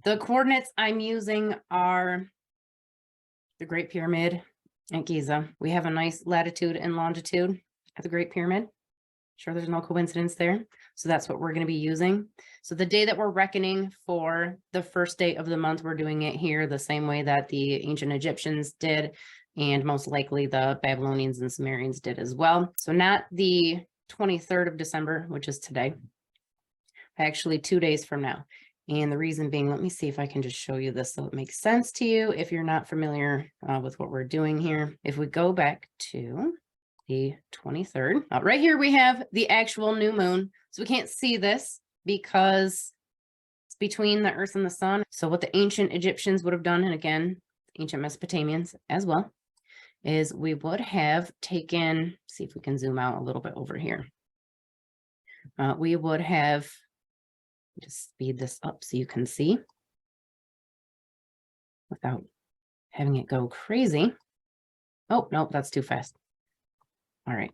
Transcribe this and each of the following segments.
The coordinates I'm using are the Great Pyramid at Giza. We have a nice latitude and longitude at the Great Pyramid. Sure, there's no coincidence there. So that's what we're going to be using. So the day that we're reckoning for the first day of the month, we're doing it here the same way that the ancient Egyptians did, and most likely the Babylonians and Sumerians did as well. So not the 23rd of December, which is today, actually 2 days from now. And the reason being, let me see if I can just show you this so it makes sense to you if you're not familiar with what we're doing here. If we go back to the 23rd, right here we have the actual new moon. So we can't see this because it's between the earth and the sun. So what the ancient Egyptians would have done, and again, ancient Mesopotamians as well, is we would have taken, see if we can zoom out a little bit over here. We would have, just speed this up so you can see without having it go crazy. Oh, no, that's too fast. All right.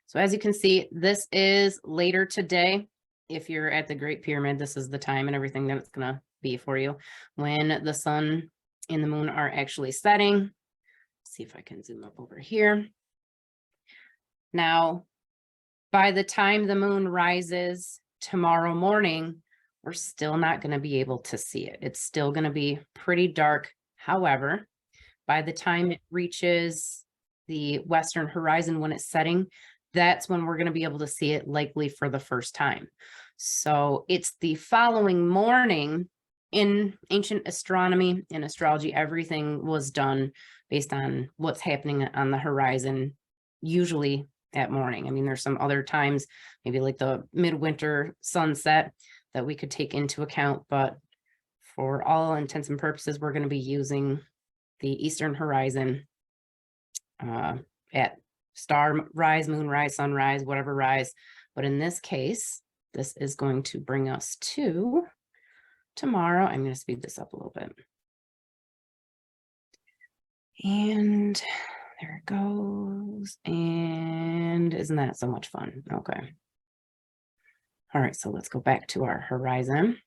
So as you can see, this is later today. If you're at the Great Pyramid, this is the time and everything that it's going to be for you when the sun and the moon are actually setting. Let's see if I can zoom up over here. Now, by the time the moon rises tomorrow morning, we're still not going to be able to see it. It's still going to be pretty dark. However, by the time it reaches the western horizon when it's setting, that's when we're going to be able to see it likely for the first time. So it's the following morning. In ancient astronomy and astrology, everything was done based on what's happening on the horizon, usually at morning. I mean, there's some other times, maybe like the midwinter sunset, that we could take into account, but for all intents and purposes, we're going to be using the eastern horizon at star rise, moon rise, sunrise, whatever rise. But in this case, this is going to bring us to tomorrow. I'm going to speed this up a little bit. And there it goes. And isn't that so much fun? Okay. All right, so let's go back to our horizon.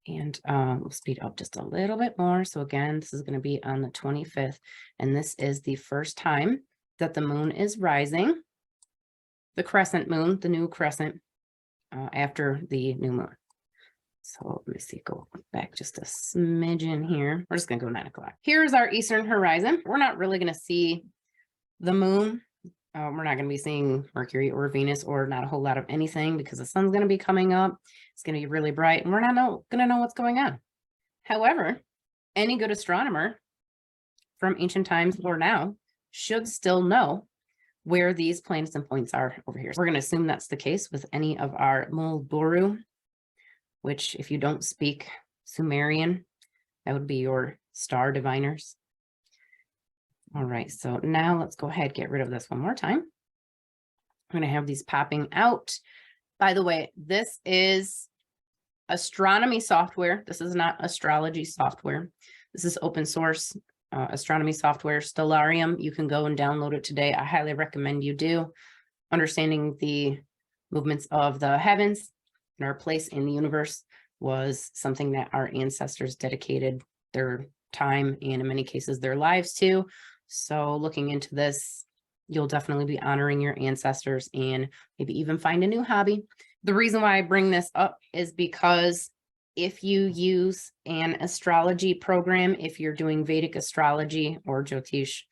And we'll speed up just a little bit more. So again, this is going to be on the 25th. And this is the first time that the moon is rising. The crescent moon, the new crescent after the new moon. So let me see, go back just a smidgen here. We're just going to go 9 o'clock. Here's our eastern horizon. We're not really going to see the moon. We're not going to be seeing Mercury or Venus or not a whole lot of anything because the sun's going to be coming up. It's going to be really bright and we're not going to know what's going on. However, any good astronomer from ancient times or now should still know where these planets and points are over here. So we're going to assume that's the case with any of our Mulguru, which if you don't speak Sumerian, that would be your star diviners. All right, so now let's go ahead, get rid of this one more time. I'm going to have these popping out. By the way, this is astronomy software. This is not astrology software. This is open source astronomy software, Stellarium. You can go and download it today. I highly recommend you do. Understanding the movements of the heavens and our place in the universe was something that our ancestors dedicated their time and in many cases their lives to. So looking into this, you'll definitely be honoring your ancestors and maybe even find a new hobby. The reason why I bring this up is because if you use an astrology program, if you're doing Vedic astrology or Jyotish,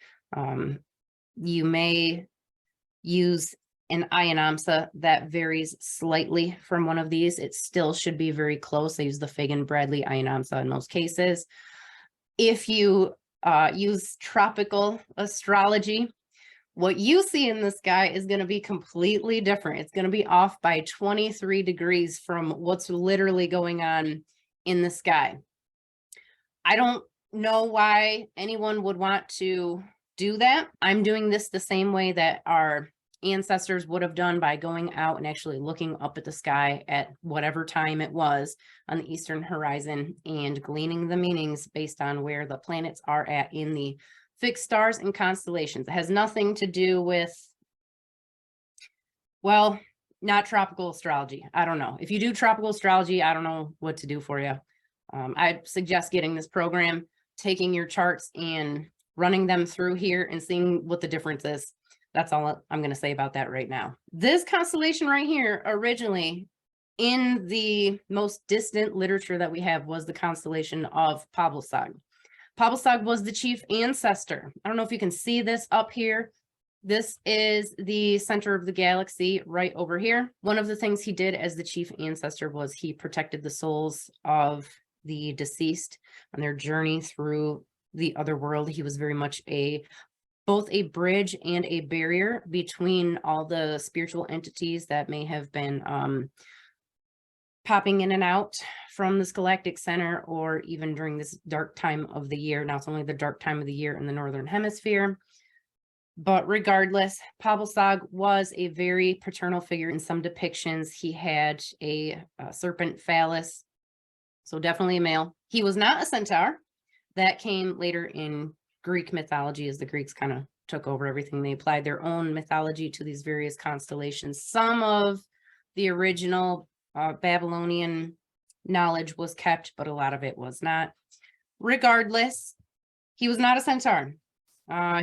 you may use an Ayanamsa that varies slightly from one of these. It still should be very close. I use the Fagan-Bradley Ayanamsa in most cases. If you use tropical astrology, what you see in the sky is going to be completely different. It's going to be off by 23 degrees from what's literally going on in the sky. I don't know why anyone would want to do that. I'm doing this the same way that our ancestors would have done by going out and actually looking up at the sky at whatever time it was on the eastern horizon and gleaning the meanings based on where the planets are at in the fixed stars and constellations. It has nothing to do with, well, not tropical astrology. I don't know. If you do tropical astrology, I don't know what to do for you. I suggest getting this program, taking your charts and running them through here and seeing what the difference is. That's all I'm going to say about that right now. This constellation right here, originally in the most distant literature that we have, was the constellation of Pablo-Sag. Pablo-Sag was the chief ancestor. I don't know if you can see this up here. This is the center of the galaxy right over here. One of the things he did as the chief ancestor was he protected the souls of the deceased on their journey through the other world. He was very much both a bridge and a barrier between all the spiritual entities that may have been popping in and out from this galactic center, or even during this dark time of the year. Now it's only the dark time of the year in the Northern Hemisphere. But regardless, Pablo-Sag was a very paternal figure. In some depictions, he had a serpent phallus, so definitely a male. He was not a centaur. That came later in Greek mythology, as the Greeks kind of took over everything. They applied their own mythology to these various constellations. Some of the original Babylonian knowledge was kept, but a lot of it was not. Regardless, he was not a centaur.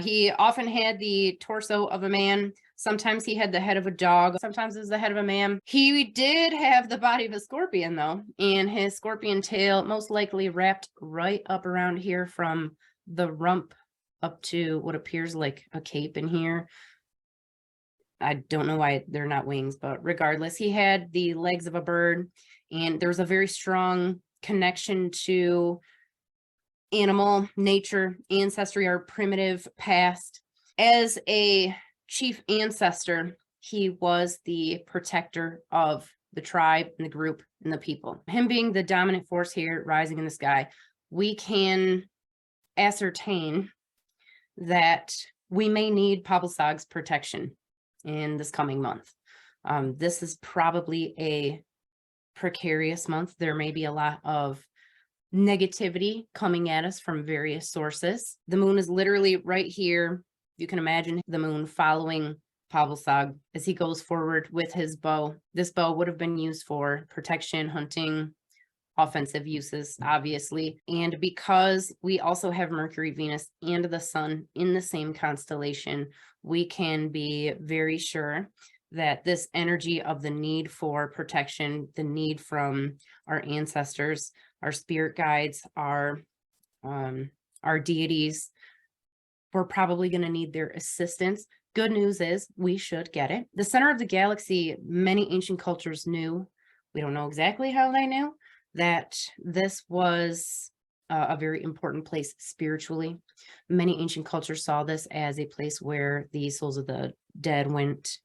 He often had the torso of a man. Sometimes he had the head of a dog. Sometimes it was the head of a man. He did have the body of a scorpion, though, and his scorpion tail most likely wrapped right up around here from the rump up to what appears like a cape in here. I don't know why they're not wings, but regardless, he had the legs of a bird, and there was a very strong connection to animal, nature, ancestry, our primitive past. As a chief ancestor, he was the protector of the tribe and the group and the people. Him being the dominant force here, rising in the sky, we can ascertain that we may need Pablo-Sag's protection in this coming month. This is probably a precarious month. There may be a lot of negativity coming at us from various sources. The moon is literally right here. You can imagine the moon following Pablo-Sag as he goes forward with his bow. This bow would have been used for protection, hunting, offensive uses, obviously. And because we also have Mercury, Venus, and the sun in the same constellation, we can be very sure that this energy of the need for protection, the need from our ancestors, our spirit guides, our deities, we're probably going to need their assistance. Good news is we should get it. The center of the galaxy, many ancient cultures knew, we don't know exactly how they knew, that this was a very important place spiritually. Many ancient cultures saw this as a place where the souls of the dead went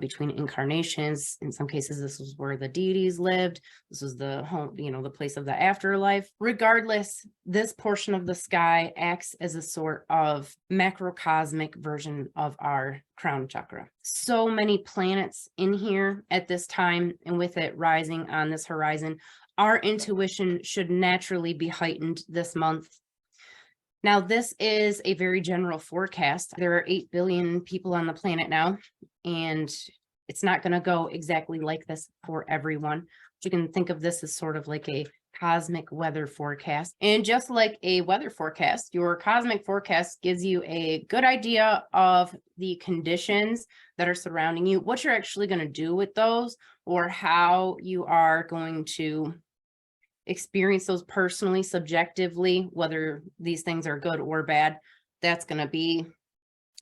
between incarnations. In some cases, this was where the deities lived. This was the home, the place of the afterlife. Regardless, this portion of the sky acts as a sort of macrocosmic version of our crown chakra. So many planets in here at this time, and with it rising on this horizon, our intuition should naturally be heightened this month. Now, this is a very general forecast. There are 8 billion people on the planet now, and it's not going to go exactly like this for everyone. You can think of this as sort of like a cosmic weather forecast. And just like a weather forecast, your cosmic forecast gives you a good idea of the conditions that are surrounding you, what you're actually going to do with those, or how you are going to experience those personally, subjectively, whether these things are good or bad. That's going to be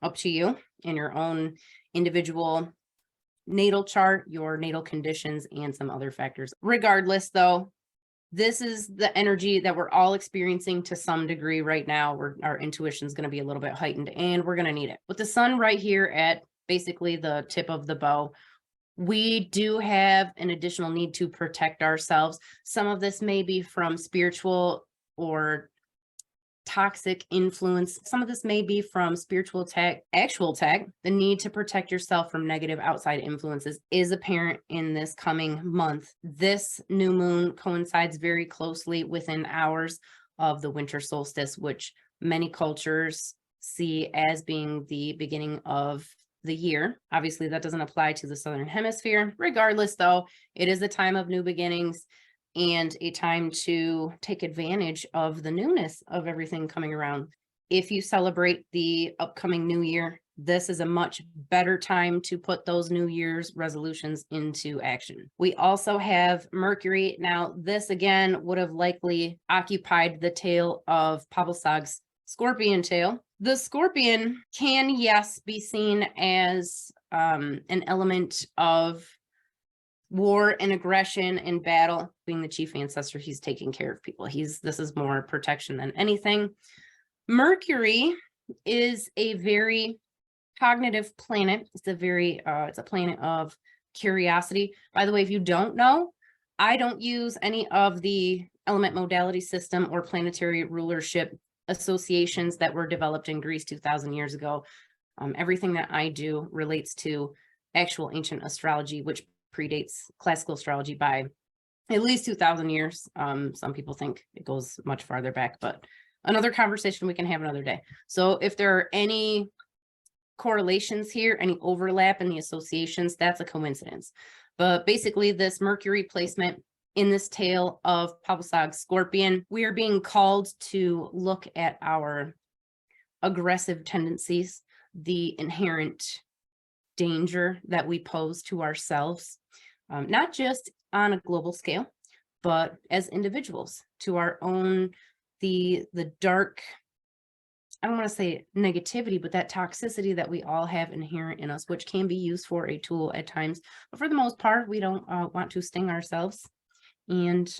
up to you in your own individual natal chart, your natal conditions, and some other factors. Regardless, though, this is the energy that we're all experiencing to some degree right now, where our intuition is going to be a little bit heightened, and we're going to need it. With the sun right here at basically the tip of the bow, we do have an additional need to protect ourselves. Some of this may be from spiritual or toxic influence. Some of this may be from spiritual attack, actual attack. The need to protect yourself from negative outside influences is apparent in this coming month. This new moon coincides very closely within hours of the winter solstice, which many cultures see as being the beginning of the year. Obviously, that doesn't apply to the Southern Hemisphere. Regardless, though, it is a time of new beginnings. and a time to take advantage of the newness of everything coming around. If you celebrate the upcoming new year, this is a much better time to put those New Year's resolutions into action. We also have Mercury. Now, this again would have likely occupied the tail of Pavlsag's scorpion tail. The scorpion can, yes, be seen as an element of war and aggression and battle. Being the chief ancestor, he's taking care of people. This is more protection than anything. Mercury is a very cognitive planet. It's a planet of curiosity. By the way, if you don't know, I don't use any of the element modality system or planetary rulership associations that were developed in Greece 2,000 years ago. Everything that I do relates to actual ancient astrology, which predates classical astrology by at least 2,000 years. Some people think it goes much farther back, but another conversation we can have another day. So if there are any correlations here, any overlap in the associations, that's a coincidence. But basically, this Mercury placement in this tail of Pavlsag's scorpion, we are being called to look at our aggressive tendencies, the inherent danger that we pose to ourselves, not just on a global scale, but as individuals, to our own, the dark, I don't want to say negativity, but that toxicity that we all have inherent in us, which can be used for a tool at times. But for the most part, we don't want to sting ourselves and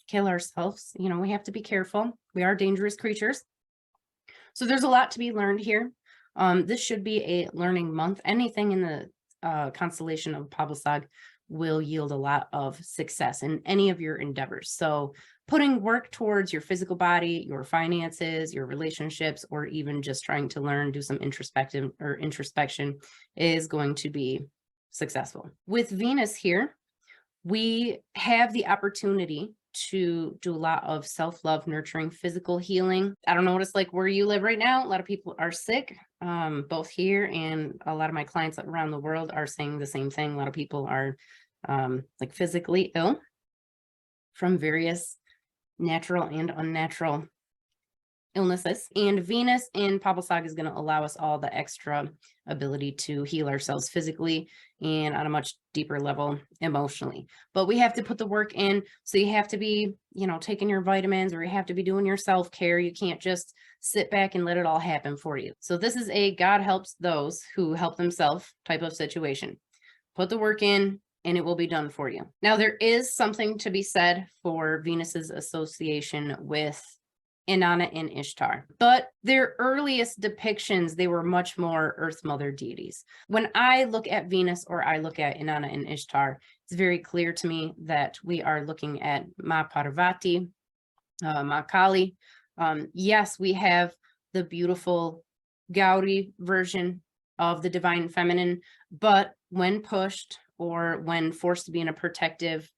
kill ourselves. You know, we have to be careful. We are dangerous creatures. So there's a lot to be learned here. This should be a learning month. Anything in the constellation of Pavlsag will yield a lot of success in any of your endeavors. So putting work towards your physical body, your finances, your relationships, or even just trying to learn, do some introspection is going to be successful. With Venus here, we have the opportunity to do a lot of self-love, nurturing, physical healing. I don't know what it's like where you live right now. A lot of people are sick, both here and a lot of my clients around the world are saying the same thing. A lot of people are like physically ill from various natural and unnatural illnesses. And Venus in Pavlsag is going to allow us all the extra ability to heal ourselves physically and on a much deeper level emotionally. But we have to put the work in. So you have to be, you know, taking your vitamins, or you have to be doing your self-care. You can't just sit back and let it all happen for you. So this is a God helps those who help themselves type of situation. Put the work in and it will be done for you. Now, there is something to be said for Venus's association with Inanna and Ishtar, but their earliest depictions, they were much more Earth Mother deities. When I look at Venus or I look at Inanna and Ishtar, it's very clear to me that we are looking at Ma Parvati, Ma Kali. Yes, we have the beautiful Gauri version of the divine feminine, but when pushed or when forced to be in a protective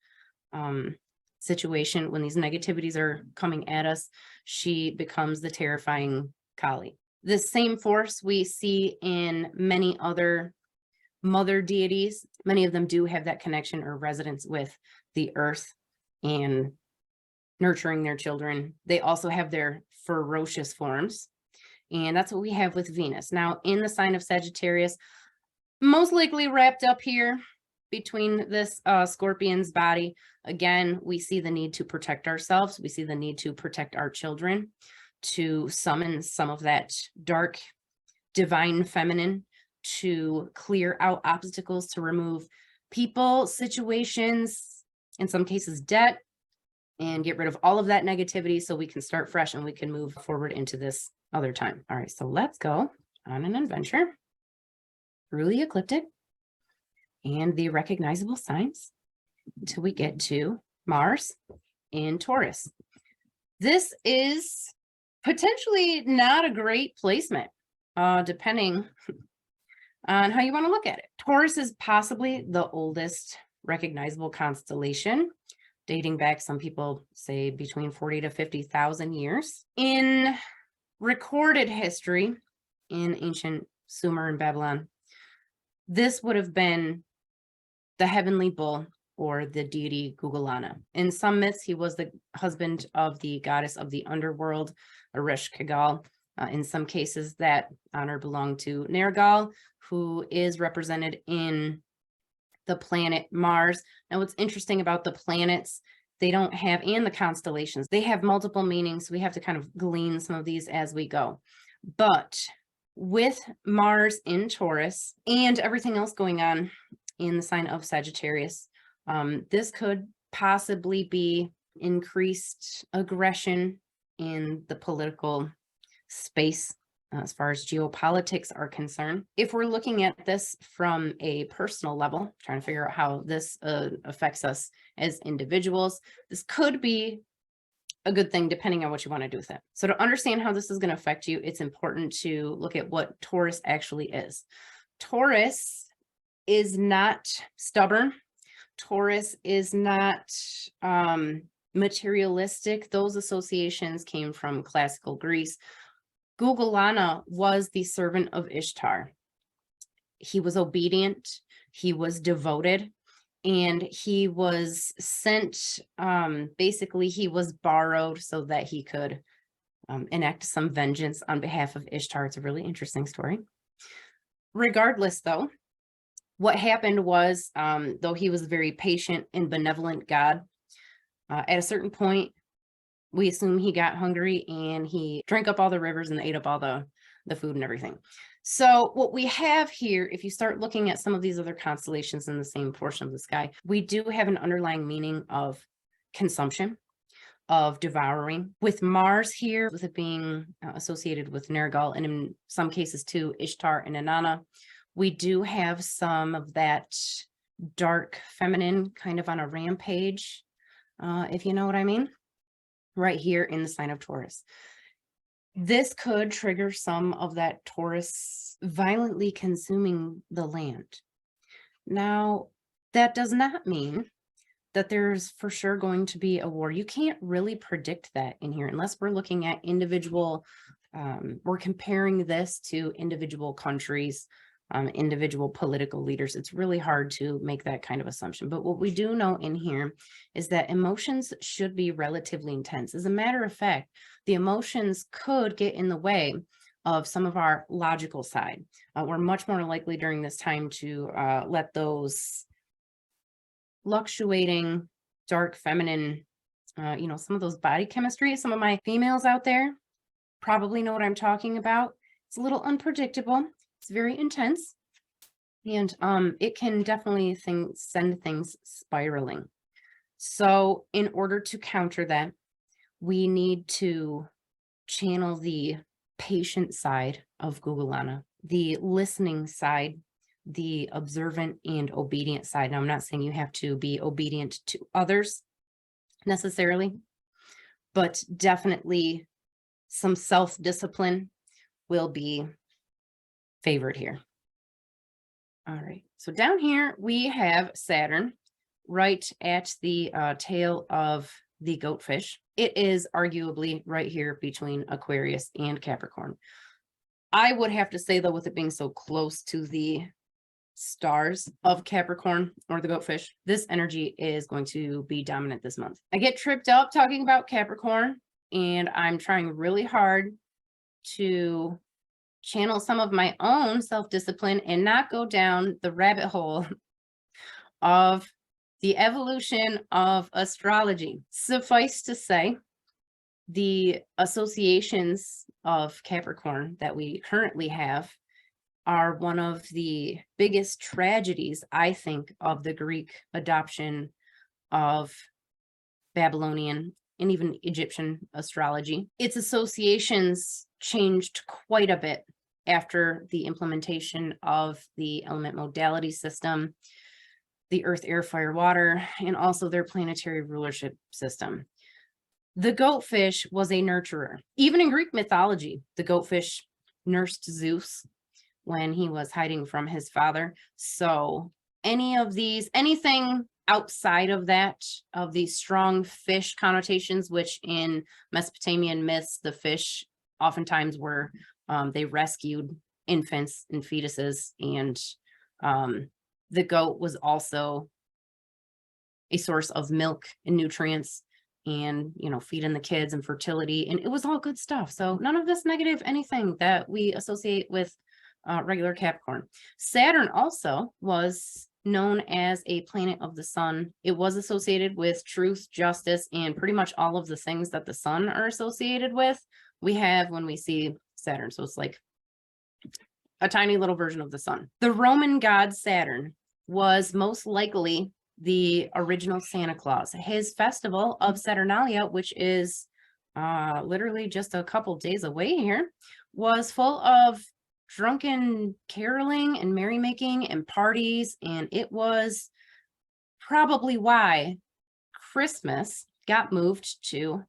situation, when these negativities are coming at us, she becomes the terrifying Kali. The same force we see in many other mother deities. Many of them do have that connection or resonance with the earth and nurturing their children. They also have their ferocious forms, and that's what we have with Venus. Now, in the sign of Sagittarius, most likely wrapped up here between this scorpion's body, again, we see the need to protect ourselves. We see the need to protect our children, to summon some of that dark divine feminine, to clear out obstacles, to remove people, situations, in some cases debt, and get rid of all of that negativity so we can start fresh and we can move forward into this other time. All right, so let's go on an adventure through the ecliptic and the recognizable signs until we get to Mars in Taurus. This is potentially not a great placement, depending on how you want to look at it. Taurus is possibly the oldest recognizable constellation, dating back, some people say, between 40 to 50,000 years. In recorded history in ancient Sumer and Babylon, this would have been the heavenly bull or the deity Gugulana. In some myths, he was the husband of the goddess of the underworld, Arish Kigal. In some cases, that honor belonged to Nergal, who is represented in the planet Mars. Now, what's interesting about the planets, they don't have, and the constellations, they have multiple meanings. We have to kind of glean some of these as we go. But with Mars in Taurus and everything else going on in the sign of Sagittarius, this could possibly be increased aggression in the political space as far as geopolitics are concerned. If we're looking at this from a personal level, trying to figure out how this affects us as individuals, this could be a good thing depending on what you want to do with it. So to understand how this is going to affect you, it's important to look at what Taurus actually is. Taurus is not stubborn. Taurus is not materialistic. Those associations came from classical Greece. Gugulana was the servant of Ishtar. He was obedient, he was devoted, and he was sent, basically he was borrowed so that he could enact some vengeance on behalf of Ishtar. It's a really interesting story. Regardless though, what happened was, though he was a very patient and benevolent god, at a certain point, we assume he got hungry and he drank up all the rivers and ate up all the food and everything. So what we have here, if you start looking at some of these other constellations in the same portion of the sky, we do have an underlying meaning of consumption, of devouring. With Mars here, with it being associated with Nergal, and in some cases too, Ishtar and Inanna, we do have some of that dark feminine kind of on a rampage, if you know what I mean, right here in the sign of Taurus. This could trigger some of that Taurus violently consuming the land. Now, that does not mean that there's for sure going to be a war. You can't really predict that in here unless we're looking at individual, we're comparing this to individual countries, individual political leaders. It's really hard to make that kind of assumption. But what we do know in here is that emotions should be relatively intense. As a matter of fact, the emotions could get in the way of some of our logical side. We're much more likely during this time to let those fluctuating dark feminine, some of those body chemistry, some of my females out there probably know what I'm talking about. It's a little unpredictable. It's very intense, and it can definitely send things spiraling. So in order to counter that, we need to channel the patient side of Gugulana, the listening side, the observant and obedient side. Now, I'm not saying you have to be obedient to others necessarily, but definitely some self-discipline will be favored here. All right, so down here we have Saturn right at the tail of the goatfish. It is arguably right here between Aquarius and Capricorn. I would have to say though, with it being so close to the stars of Capricorn or the goatfish, this energy is going to be dominant this month. I get tripped up talking about Capricorn, and I'm trying really hard to channel some of my own self-discipline and not go down the rabbit hole of the evolution of astrology. Suffice to say, the associations of Capricorn that we currently have are one of the biggest tragedies, I think, of the Greek adoption of Babylonian and even Egyptian astrology. Its associations changed quite a bit after the implementation of the element modality system, the earth, air, fire, water, and also their planetary rulership system. The goatfish was a nurturer. Even in Greek mythology, the goatfish nursed Zeus when he was hiding from his father. So anything outside of that, of these strong fish connotations, which in Mesopotamian myths, the fish oftentimes were, they rescued infants and fetuses, and the goat was also a source of milk and nutrients and, feeding the kids and fertility. And it was all good stuff. So none of this negative anything that we associate with regular Capricorn. Saturn also was known as a planet of the sun. It was associated with truth, justice, and pretty much all of the things that the sun are associated with. We have when we see Saturn. So it's like a tiny little version of the sun. The Roman god Saturn was most likely the original Santa Claus. His festival of Saturnalia, which is literally just a couple days away here, was full of drunken caroling and merrymaking and parties, and it was probably why Christmas got moved to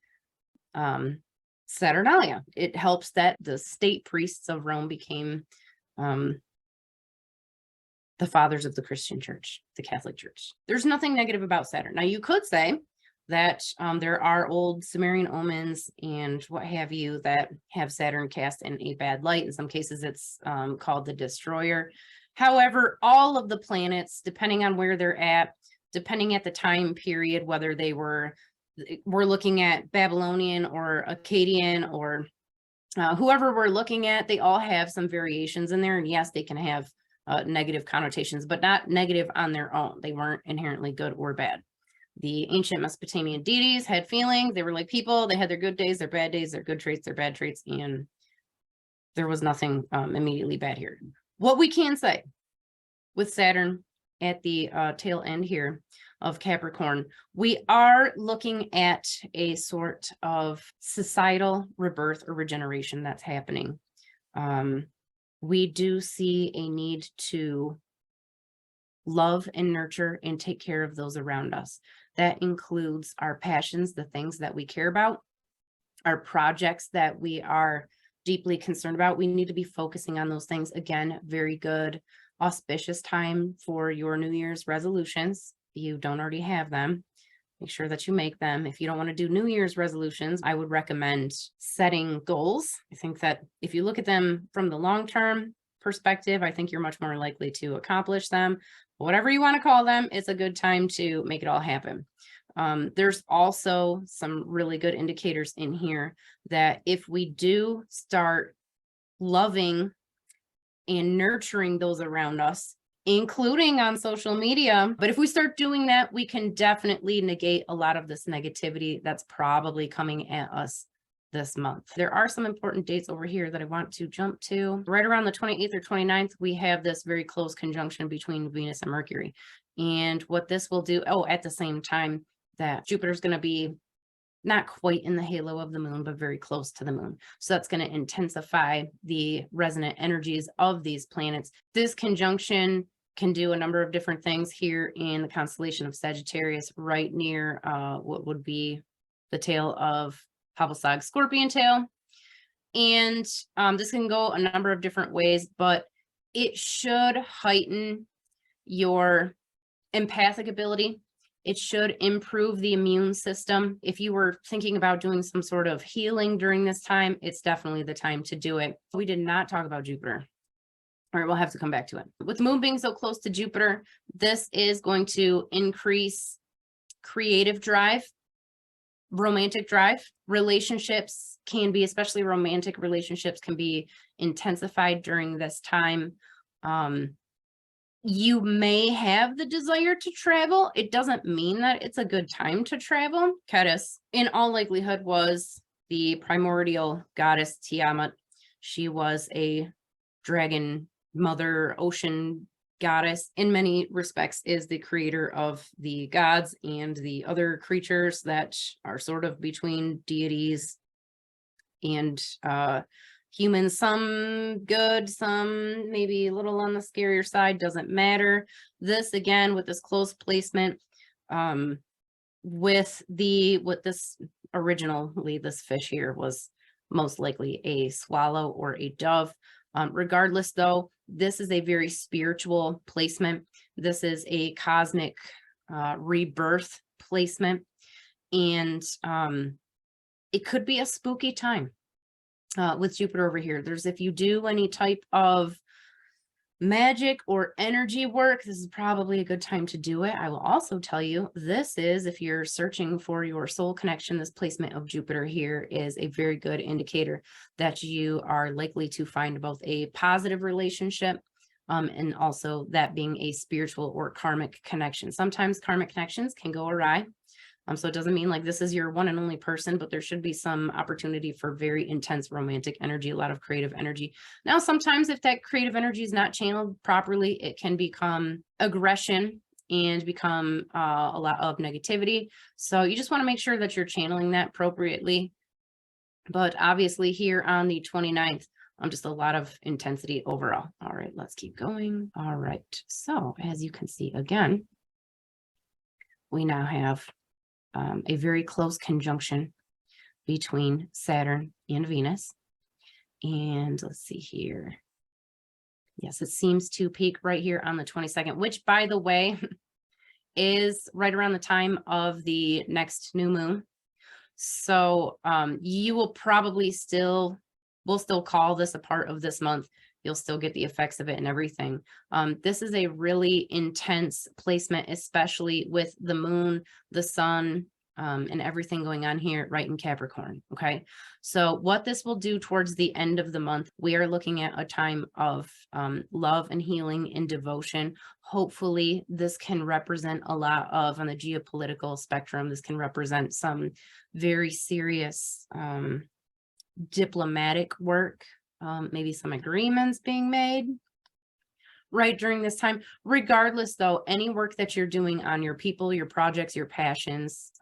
Saturnalia. It helps that the state priests of Rome became the fathers of the Christian church, the Catholic Church. There's nothing negative about Saturn. Now, you could say that there are old Sumerian omens and what have you that have Saturn cast in a bad light. In some cases, it's called the destroyer. However, all of the planets, depending on where they're at, depending at the time period, whether we're looking at Babylonian or Akkadian or whoever we're looking at, they all have some variations in there. And yes, they can have negative connotations, but not negative on their own. They weren't inherently good or bad. The ancient Mesopotamian deities had feelings. They were like people. They had their good days, their bad days, their good traits, their bad traits, and there was nothing immediately bad here. What we can say with Saturn at the tail end here of Capricorn, we are looking at a sort of societal rebirth or regeneration that's happening. We do see a need to love and nurture and take care of those around us. That includes our passions, the things that we care about, our projects that we are deeply concerned about. We need to be focusing on those things. Again, very good, auspicious time for your New Year's resolutions. If you don't already have them, make sure that you make them. If you don't want to do New Year's resolutions, I would recommend setting goals. I think that if you look at them from the long-term perspective, I think you're much more likely to accomplish them. Whatever you want to call them, it's a good time to make it all happen. There's also some really good indicators in here that if we do start loving and nurturing those around us, including on social media, but if we start doing that, we can definitely negate a lot of this negativity that's probably coming at us this month. There are some important dates over here that I want to jump to. Right around the 28th or 29th, we have this very close conjunction between Venus and Mercury. And what this will do, at the same time that Jupiter's going to be not quite in the halo of the moon, but very close to the moon. So that's going to intensify the resonant energies of these planets. This conjunction can do a number of different things here in the constellation of Sagittarius, right near what would be the tail of Pavlosag scorpion tail. And this can go a number of different ways, but it should heighten your empathic ability. It should improve the immune system. If you were thinking about doing some sort of healing during this time, it's definitely the time to do it. We did not talk about Jupiter. All right, we'll have to come back to it. With the moon being so close to Jupiter, this is going to increase creative drive, romantic drive. Relationships can be, especially romantic relationships, can be intensified during this time. You may have the desire to travel. It doesn't mean that it's a good time to travel. Ketis, in all likelihood, was the primordial goddess Tiamat. She was a dragon mother, ocean goddess. In many respects, is the creator of the gods and the other creatures that are sort of between deities and humans, some good, some maybe a little on the scarier side, doesn't matter. This, again, with this close placement, with this originally, this fish here was most likely a swallow or a dove. Regardless, though, this is a very spiritual placement. This is a cosmic rebirth placement, and it could be a spooky time. With Jupiter over here, if you do any type of magic or energy work, this is probably a good time to do it. I will also tell you, this is, if you're searching for your soul connection, this placement of Jupiter here is a very good indicator that you are likely to find both a positive relationship, and also that being a spiritual or karmic connection. Sometimes karmic connections can go awry. So it doesn't mean like this is your one and only person, but there should be some opportunity for very intense romantic energy, a lot of creative energy. Now, sometimes if that creative energy is not channeled properly, it can become aggression and become a lot of negativity. So you just want to make sure that you're channeling that appropriately. But obviously here on the 29th, just a lot of intensity overall. All right, let's keep going. All right, so as you can see again, we now have a very close conjunction between Saturn and Venus. And let's see here. Yes, it seems to peak right here on the 22nd, which, by the way, is right around the time of the next new moon. So you will probably we'll still call this a part of this month. You'll still get the effects of it and everything. This is a really intense placement, especially with the moon, the sun, and everything going on here right in Capricorn. Okay. So what this will do towards the end of the month, we are looking at a time of love and healing and devotion. Hopefully this can represent a lot of, on the geopolitical spectrum, this can represent some very serious diplomatic work, maybe some agreements being made right during this time. Regardless, though, any work that you're doing on your people, your projects, your passions,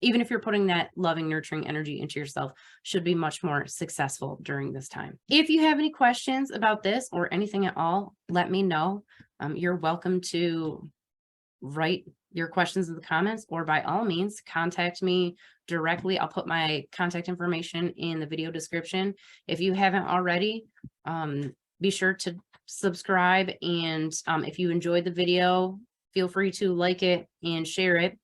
even if you're putting that loving, nurturing energy into yourself, should be much more successful during this time. If you have any questions about this or anything at all, let me know. You're welcome to write your questions in the comments, or by all means, contact me directly. I'll put my contact information in the video description. If you haven't already, be sure to subscribe. And if you enjoyed the video, feel free to like it and share it.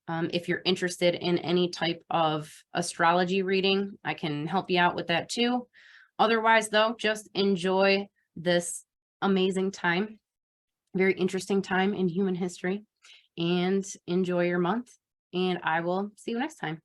If you're interested in any type of astrology reading, I can help you out with that too. Otherwise, though, just enjoy this amazing time, very interesting time in human history, and enjoy your month. And I will see you next time.